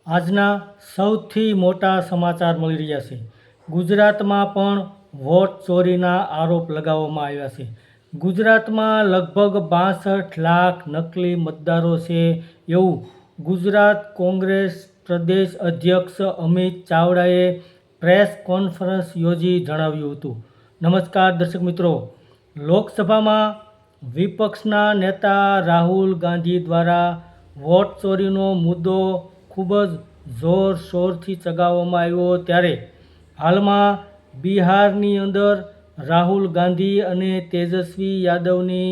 આજના સૌથી મોટા સમાચાર મળી રહ્યા છે. ગુજરાતમાં પણ વોટ ચોરીના આરોપ લગાવવામાં આવ્યા છે. ગુજરાતમાં લગભગ 62 લાખ નકલી મતદારો છે એવું ગુજરાત કોંગ્રેસ પ્રદેશ અધ્યક્ષ અમિત ચાવડાએ પ્રેસ કોન્ફરન્સ યોજી જણાવ્યું હતું. નમસ્કાર દર્શક મિત્રો, લોકસભામાં વિપક્ષના નેતા રાહુલ ગાંધી દ્વારા વોટ ચોરીનો મુદ્દો ખૂબ જ જોરશોરથી ચગાવવામાં આવ્યો ત્યારે હાલમાં બિહારની અંદર રાહુલ ગાંધી અને તેજસ્વી યાદવની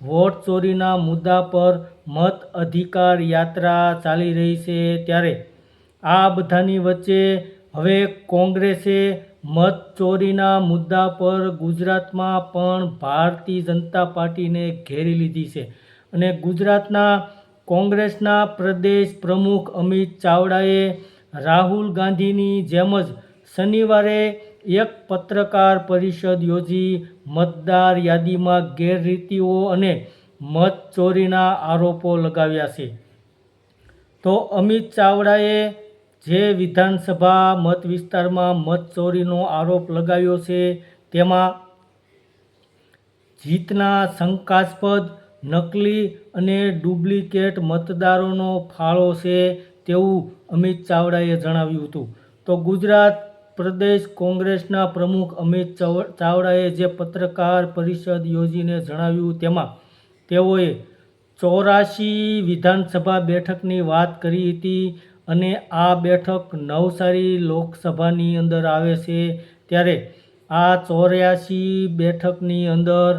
વોટ ચોરીના મુદ્દા પર મત અધિકાર યાત્રા ચાલી રહી છે. ત્યારે આ બધાની વચ્ચે હવે કોંગ્રેસે મત ચોરીના મુદ્દા પર ગુજરાતમાં પણ ભારતીય જનતા પાર્ટીને ઘેરી લીધી છે અને ગુજરાતના કોંગ્રેસના પ્રદેશ પ્રમુખ અમિત ચાવડાએ રાહુલ ગાંધીની જેમ જ શનિવારે એક પત્રકાર પરિષદ યોજી મતદાર યાદીમાં ગેરરીતિઓ અને મત ચોરીના આરોપો લગાવ્યા છે. તો અમિત ચાવડાએ જે વિધાનસભા મત વિસ્તારમાં મત ચોરીનો આરોપ લગાવ્યો છે તેમાં જીતના શંકાસ્પદ નકલી અને ડુપ્લિકેટ મતદારોનો ફાળો છે તેવું અમિત ચાવડાએ જણાવ્યું હતું. તો ગુજરાત પ્રદેશ કોંગ્રેસના પ્રમુખ અમિત ચાવડાએ જે પત્રકાર પરિષદ યોજીને જણાવ્યું તેમાં તેઓએ 84 વિધાનસભા બેઠકની વાત કરી હતી અને આ બેઠક નવસારી લોકસભાની અંદર આવે છે. ત્યારે આ 84 બેઠકની અંદર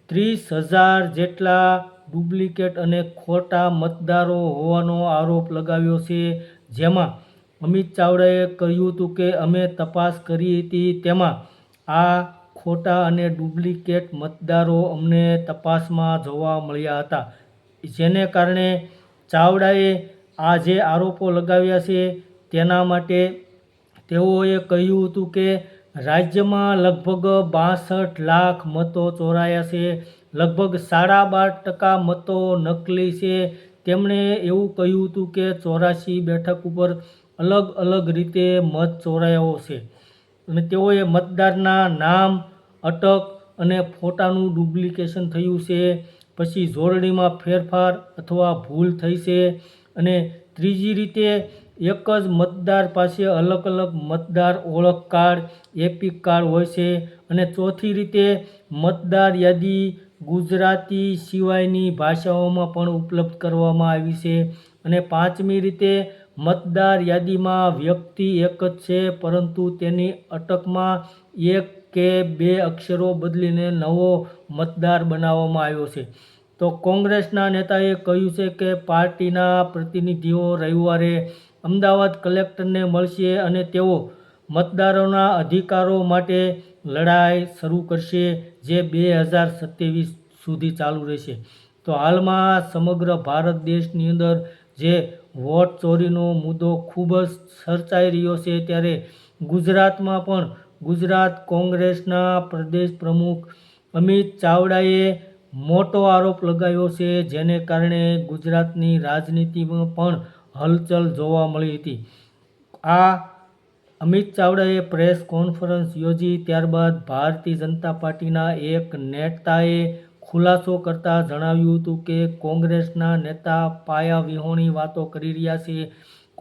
30,000 જેટલા ડુપ્લિકેટ અને ખોટા મતદારો હોવાનો આરોપ લગાવ્યો છે. જેમાં અમિત ચાવડાએ કહ્યું હતું કે અમે તપાસ કરી હતી, તેમાં આ ખોટા અને ડુપ્લિકેટ મતદારો અમને તપાસમાં જોવા મળ્યા હતા. જેને કારણે ચાવડાએ આ જે આરોપો લગાવ્યા છે તેના માટે તેઓએ કહ્યું હતું કે રાજ્યમાં લગભગ 62 લાખ મતો ચોરાયા છે, લગભગ 12.5% મતો નકલી છે. તેમણે એવું કહ્યું હતું કે 84 બેઠક ઉપર અલગ અલગ રીતે મત ચોરાયો છે અને તેઓએ મતદારના નામ, અટક અને ફોટાનું ડુપ્લિકેશન થયું છે, પછી જોડણીમાં ફેરફાર અથવા ભૂલ થઈ છે અને ત્રીજી રીતે એક જ મતદાર પાસે અલગ અલગ મતદાર ઓળખ કાર્ડ, એપિક કાર્ડ હોય છે અને ચોથી રીતે મતદાર યાદી ગુજરાતી સિવાયની ભાષાઓમાં પણ ઉપલબ્ધ કરવામાં આવી છે અને પાંચમી રીતે મતદાર યાદીમાં વ્યક્તિ એક જ છે પરંતુ તેની અટકમાં 1 કે 2 અક્ષરો બદલીને નવો મતદાર બનાવવામાં આવ્યો છે. તો કોંગ્રેસના નેતાએ કહ્યું છે કે પાર્ટીના પ્રતિનિધિઓ રવિવારે અમદાવાદ કલેક્ટરને મળશે અને તેઓ મતદારોના અધિકારો માટે લડાઈ શરૂ કરશે જે 2027 સુધી ચાલુ રહેશે. તો હાલમાં સમગ્ર ભારત દેશની અંદર જે વોટ ચોરીનો મુદ્દો ખૂબ જ ચર્ચાઈ રહ્યો છે ત્યારે ગુજરાતમાં પણ ગુજરાત કોંગ્રેસના પ્રદેશ પ્રમુખ અમિત ચાવડાએ મોટો આરોપ લગાવ્યો છે, જેને કારણે ગુજરાતની રાજનીતિમાં પણ હલચલ જોવા મળી હતી. આ અમિત ચાવડાએ પ્રેસ કોન્ફરન્સ યોજી ત્યારબાદ ભારતીય જનતા પાર્ટીના એક નેતાએ ખુલાસો કરતા જણાવ્યું હતું કે કોંગ્રેસના નેતા પાયા વિહોણી વાતો કરી રહ્યા છે.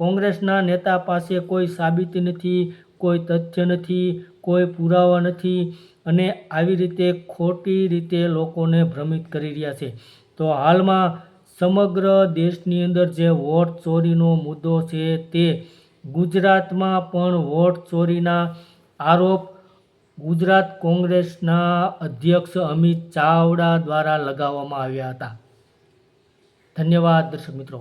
કોંગ્રેસના નેતા પાસે કોઈ સાબિતી નથી, કોઈ તથ્ય નથી, કોઈ પુરાવા નથી અને આવી રીતે ખોટી રીતે લોકોને ભ્રમિત કરી રહ્યા છે. તો હાલમાં સમગ્ર દેશની અંદર જે વોટ ચોરીનો મુદ્દો છે તે ગુજરાતમાં પણ વોટ ચોરીના આરોપ ગુજરાત કોંગ્રેસના અધ્યક્ષ અમિત ચાવડા દ્વારા લગાવવામાં આવ્યા હતા. ધન્યવાદ દર્શક મિત્રો.